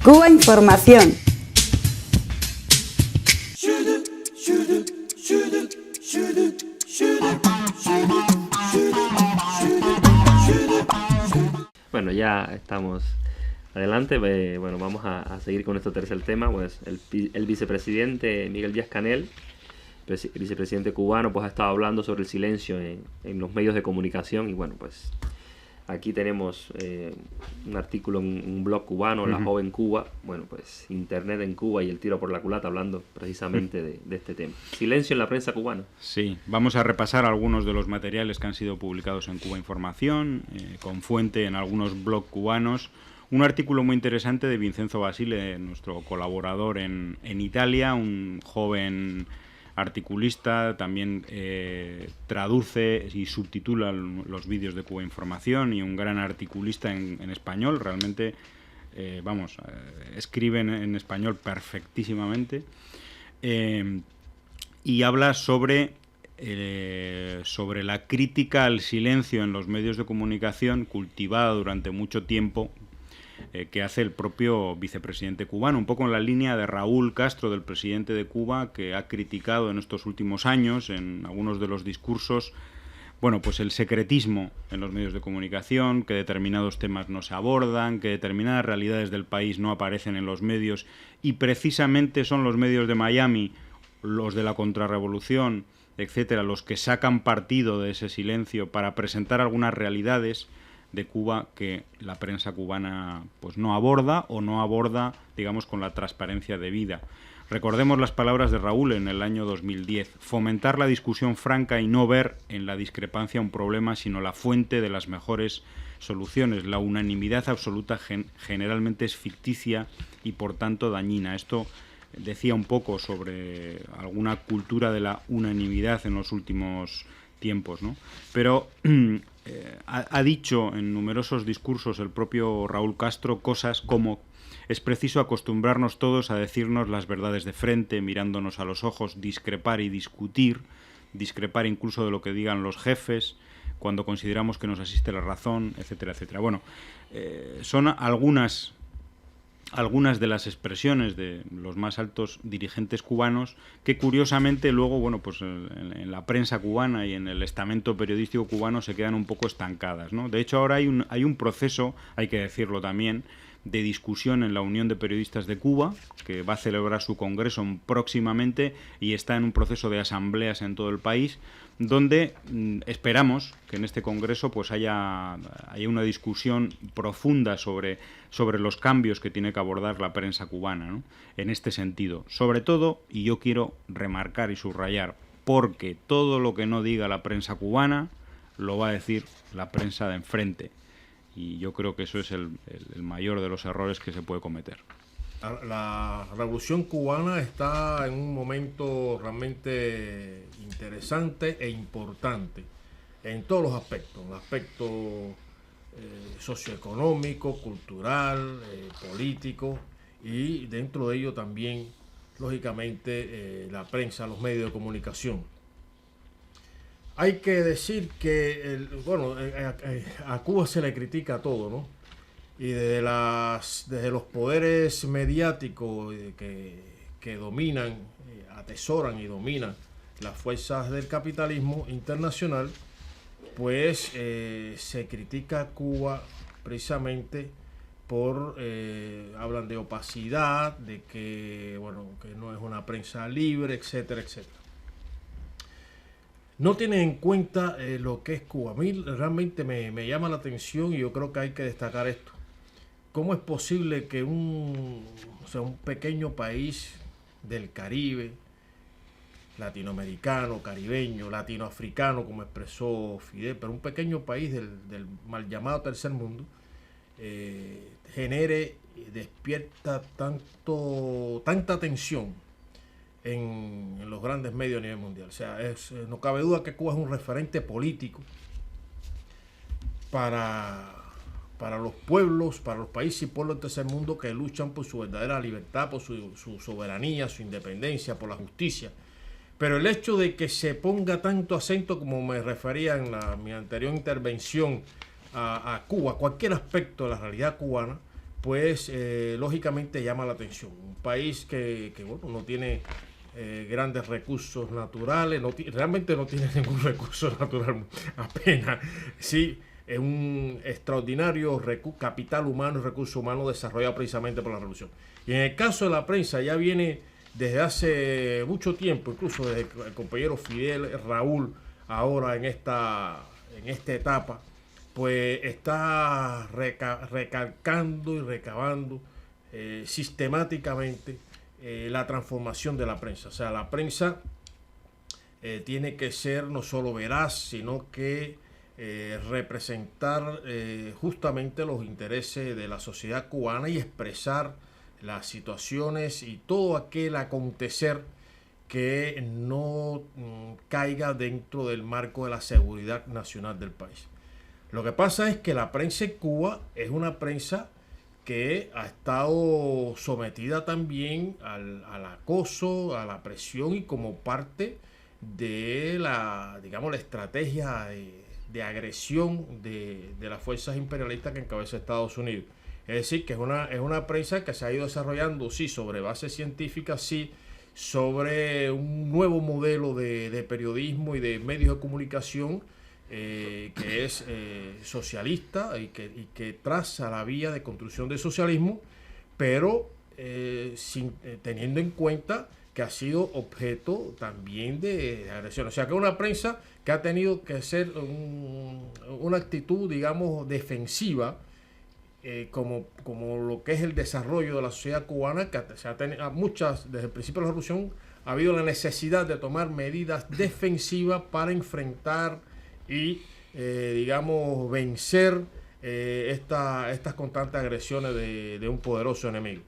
Cuba Información. Bueno, ya estamos adelante. Bueno, vamos a seguir con nuestro tercer tema. Pues el vicepresidente Miguel Díaz-Canel, vicepresidente cubano, pues ha estado hablando sobre el silencio en los medios de comunicación. Y bueno, pues aquí tenemos un artículo en un blog cubano, La Joven Cuba. Bueno, pues Internet en Cuba y el tiro por la culata, hablando precisamente de este tema. Silencio en la prensa cubana. Sí, vamos a repasar algunos de los materiales que han sido publicados en Cuba Información, con fuente en algunos blogs cubanos. Un artículo muy interesante de Vincenzo Basile, nuestro colaborador en Italia, un joven articulista, también traduce y subtitula los vídeos de Cuba Información, y un gran articulista en español. Realmente, escribe en español perfectísimamente, y habla sobre la crítica al silencio en los medios de comunicación, cultivada durante mucho tiempo, que hace el propio vicepresidente cubano, un poco en la línea de Raúl Castro, del presidente de Cuba, que ha criticado en estos últimos años, en algunos de los discursos, bueno, pues el secretismo en los medios de comunicación, que determinados temas no se abordan, que determinadas realidades del país no aparecen en los medios, y precisamente son los medios de Miami, los de la contrarrevolución, etcétera, los que sacan partido de ese silencio para presentar algunas realidades de Cuba que la prensa cubana pues no aborda, o no aborda, digamos, con la transparencia debida. Recordemos las palabras de Raúl en el año 2010: fomentar la discusión franca y no ver en la discrepancia un problema, sino la fuente de las mejores soluciones. La unanimidad absoluta generalmente es ficticia y por tanto dañina. Esto decía un poco sobre alguna cultura de la unanimidad en los últimos tiempos, ¿no? Pero ha dicho en numerosos discursos el propio Raúl Castro cosas como: es preciso acostumbrarnos todos a decirnos las verdades de frente, mirándonos a los ojos, discrepar y discutir, discrepar incluso de lo que digan los jefes cuando consideramos que nos asiste la razón, etcétera, etcétera. Bueno, son algunas de las expresiones de los más altos dirigentes cubanos que, curiosamente, luego, bueno, pues en la prensa cubana y en el estamento periodístico cubano se quedan un poco estancadas, ¿no? De hecho, ahora hay un proceso, hay que decirlo también, de discusión en la Unión de Periodistas de Cuba, que va a celebrar su congreso próximamente y está en un proceso de asambleas en todo el país, donde esperamos que en este congreso pues haya una discusión profunda sobre los cambios que tiene que abordar la prensa cubana, ¿no? En este sentido, sobre todo, y yo quiero remarcar y subrayar, porque todo lo que no diga la prensa cubana lo va a decir la prensa de enfrente, y yo creo que eso es el mayor de los errores que se puede cometer. La revolución cubana está en un momento realmente interesante e importante en todos los aspectos, el aspecto socioeconómico, cultural, político, y dentro de ello también, lógicamente, la prensa, los medios de comunicación. Hay que decir que a Cuba se le critica todo, ¿no? Y desde los poderes mediáticos que dominan, atesoran y dominan las fuerzas del capitalismo internacional, pues se critica a Cuba precisamente por, hablan de opacidad, de que no es una prensa libre, etcétera, etcétera. No tienen en cuenta lo que es Cuba. A mí realmente me llama la atención, y yo creo que hay que destacar esto. ¿Cómo es posible que un pequeño país del Caribe, latinoamericano, caribeño, latinoafricano, como expresó Fidel, pero un pequeño país del mal llamado tercer mundo, despierta tanta tensión en los grandes medios a nivel mundial? O sea, no cabe duda que Cuba es un referente político para los pueblos, para los países y pueblos del tercer mundo que luchan por su verdadera libertad, por su soberanía, su independencia, por la justicia. Pero el hecho de que se ponga tanto acento, como me refería en mi anterior intervención, a Cuba, cualquier aspecto de la realidad cubana, pues lógicamente llama la atención. Un país que bueno, no tiene grandes recursos naturales, realmente no tiene ningún recurso natural, apenas. Sí, es un extraordinario capital humano y recurso humano desarrollado precisamente por la revolución. Y en el caso de la prensa ya viene desde hace mucho tiempo, incluso desde el compañero Fidel Raúl, ahora en esta etapa, pues está recalcando y recabando sistemáticamente la transformación de la prensa. O sea, la prensa tiene que ser no solo veraz, sino que representar justamente los intereses de la sociedad cubana y expresar las situaciones y todo aquel acontecer que no caiga dentro del marco de la seguridad nacional del país. Lo que pasa es que la prensa en Cuba es una prensa que ha estado sometida también al acoso, a la presión y como parte de la estrategia de agresión de las fuerzas imperialistas que encabeza Estados Unidos. Es decir, que es una prensa que se ha ido desarrollando, sí, sobre base científica, sí, sobre un nuevo modelo de periodismo y de medios de comunicación que es socialista y que traza la vía de construcción del socialismo, pero teniendo en cuenta que ha sido objeto también de agresión. O sea, que es una prensa que ha tenido que ser una actitud, digamos, defensiva, como lo que es el desarrollo de la sociedad cubana, que desde el principio de la revolución ha habido la necesidad de tomar medidas defensivas para enfrentar y, vencer estas constantes agresiones de un poderoso enemigo.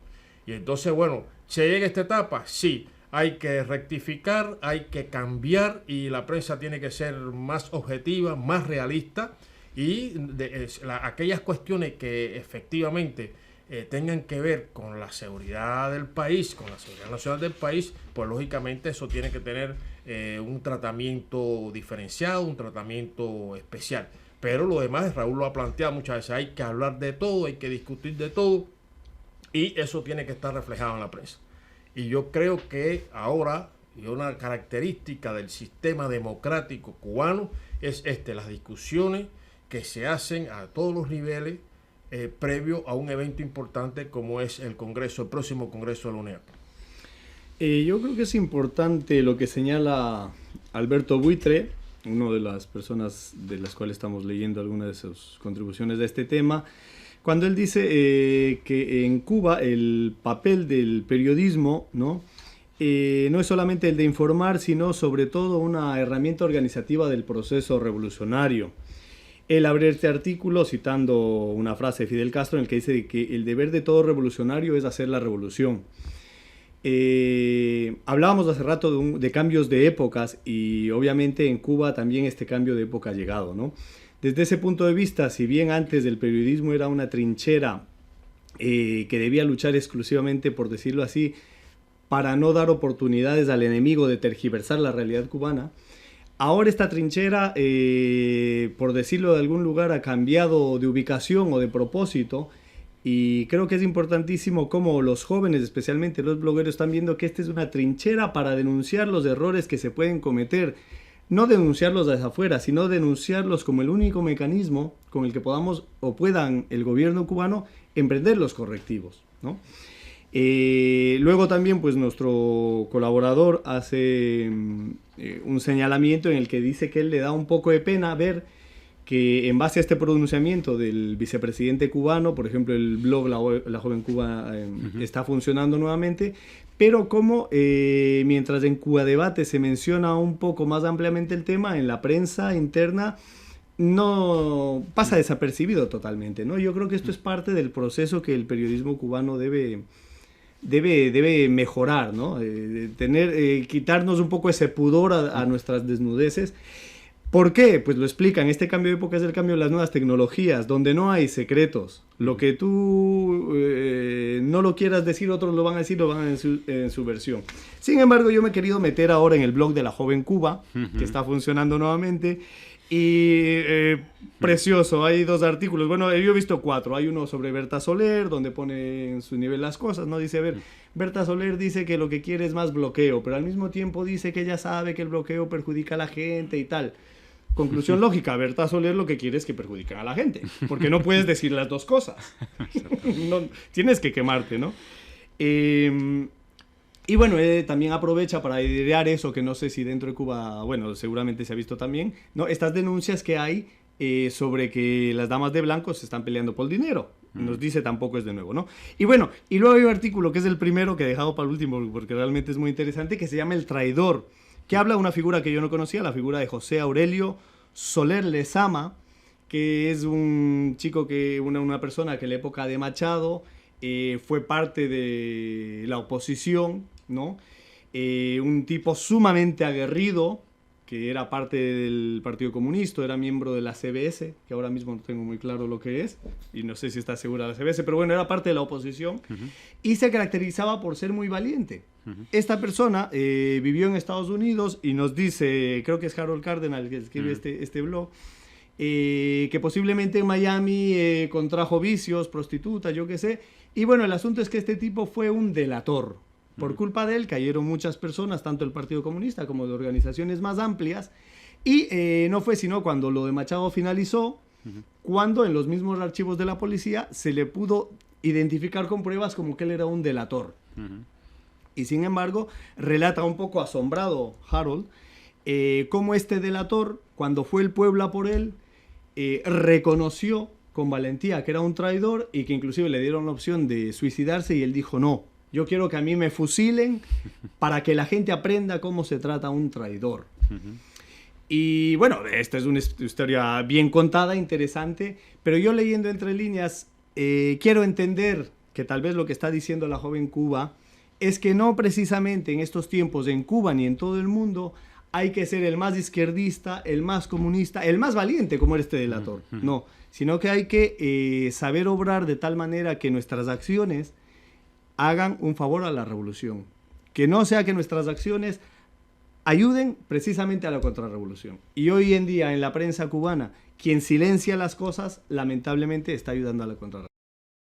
Y entonces, bueno, ¿se llega a esta etapa? Sí, hay que rectificar, hay que cambiar y la prensa tiene que ser más objetiva, más realista. Y aquellas cuestiones que efectivamente tengan que ver con la seguridad del país, con la seguridad nacional del país, pues lógicamente eso tiene que tener un tratamiento diferenciado, un tratamiento especial. Pero lo demás, Raúl lo ha planteado muchas veces, hay que hablar de todo, hay que discutir de todo y eso tiene que estar reflejado en la prensa. Y yo creo que ahora, y una característica del sistema democrático cubano, es las discusiones que se hacen a todos los niveles previo a un evento importante como es el próximo Congreso de la UNED. Yo creo que es importante lo que señala Alberto Buitre, una de las personas de las cuales estamos leyendo algunas de sus contribuciones de este tema, cuando él dice que en Cuba el papel del periodismo no es solamente el de informar, sino sobre todo una herramienta organizativa del proceso revolucionario. Él abre este artículo citando una frase de Fidel Castro en el que dice que el deber de todo revolucionario es hacer la revolución. Hablábamos hace rato de cambios de épocas y obviamente en Cuba también este cambio de época ha llegado, ¿no? Desde ese punto de vista, si bien antes el periodismo era una trinchera que debía luchar exclusivamente, por decirlo así, para no dar oportunidades al enemigo de tergiversar la realidad cubana, ahora esta trinchera, por decirlo de algún lugar, ha cambiado de ubicación o de propósito y creo que es importantísimo cómo los jóvenes, especialmente los blogueros, están viendo que esta es una trinchera para denunciar los errores que se pueden cometer. No denunciarlos desde afuera, sino denunciarlos como el único mecanismo con el que podamos o puedan el gobierno cubano emprender los correctivos, ¿no? Luego también pues nuestro colaborador hace un señalamiento en el que dice que él le da un poco de pena ver que en base a este pronunciamiento del vicepresidente cubano, por ejemplo el blog La Joven Cuba está funcionando nuevamente, pero como mientras en Cuba Debate se menciona un poco más ampliamente el tema, en la prensa interna no pasa desapercibido totalmente, ¿no? Yo creo que esto es parte del proceso que el periodismo cubano debe mejorar, ¿no? Quitarnos un poco ese pudor a nuestras desnudeces. ¿Por qué? Pues lo explican. Este cambio de época es el cambio de las nuevas tecnologías, donde no hay secretos. Lo que tú no lo quieras decir, otros lo van a decir, lo van a decir en su versión. Sin embargo, yo me he querido meter ahora en el blog de La Joven Cuba, que está funcionando nuevamente, Y precioso, hay 2 artículos. Bueno, yo he visto 4. Hay uno sobre Berta Soler, donde pone en su nivel las cosas, ¿no? Dice, a ver, Berta Soler dice que lo que quiere es más bloqueo, pero al mismo tiempo dice que ella sabe que el bloqueo perjudica a la gente y tal. Conclusión lógica, Berta Soler lo que quiere es que perjudiquen a la gente, porque no puedes decir las 2 cosas. No, tienes que quemarte, ¿no? Y bueno, también aprovecha para idear eso, que no sé si dentro de Cuba, bueno, seguramente se ha visto también, ¿no? Estas denuncias que hay sobre que las damas de blanco se están peleando por dinero. Nos dice tampoco es de nuevo, ¿no? Y bueno, y luego hay un artículo que es el primero que he dejado para el último, porque realmente es muy interesante, que se llama El Traidor, que habla de una figura que yo no conocía, la figura de José Aurelio Soler Lezama, que es un chico, una persona que en la época de Machado fue parte de la oposición, ¿no? Un tipo sumamente aguerrido, que era parte del Partido Comunista, era miembro de la CBS, que ahora mismo no tengo muy claro lo que es, y no sé si está segura la CBS, pero bueno, era parte de la oposición, y se caracterizaba por ser muy valiente. Esta persona vivió en Estados Unidos y nos dice, creo que es Harold Cardenal que escribe este blog, que posiblemente en Miami contrajo vicios, prostitutas, yo qué sé, y bueno, el asunto es que este tipo fue un delator. Por culpa de él cayeron muchas personas, tanto del Partido Comunista como de organizaciones más amplias, y no fue sino cuando lo de Machado finalizó, cuando en los mismos archivos de la policía se le pudo identificar con pruebas como que él era un delator. Y sin embargo, relata un poco asombrado Harold, cómo este delator, cuando fue el pueblo a por él, reconoció con valentía que era un traidor y que inclusive le dieron la opción de suicidarse y él dijo no. Yo quiero que a mí me fusilen para que la gente aprenda cómo se trata un traidor. Y bueno, esta es una historia bien contada, interesante, pero yo leyendo entre líneas quiero entender que tal vez lo que está diciendo la joven Cuba es que no precisamente en estos tiempos en Cuba ni en todo el mundo hay que ser el más izquierdista, el más comunista, el más valiente como era este delator. No, sino que hay que saber obrar de tal manera que nuestras acciones hagan un favor a la revolución. Que no sea que nuestras acciones ayuden precisamente a la contrarrevolución. Y hoy en día en la prensa cubana, quien silencia las cosas, lamentablemente está ayudando a la contrarrevolución.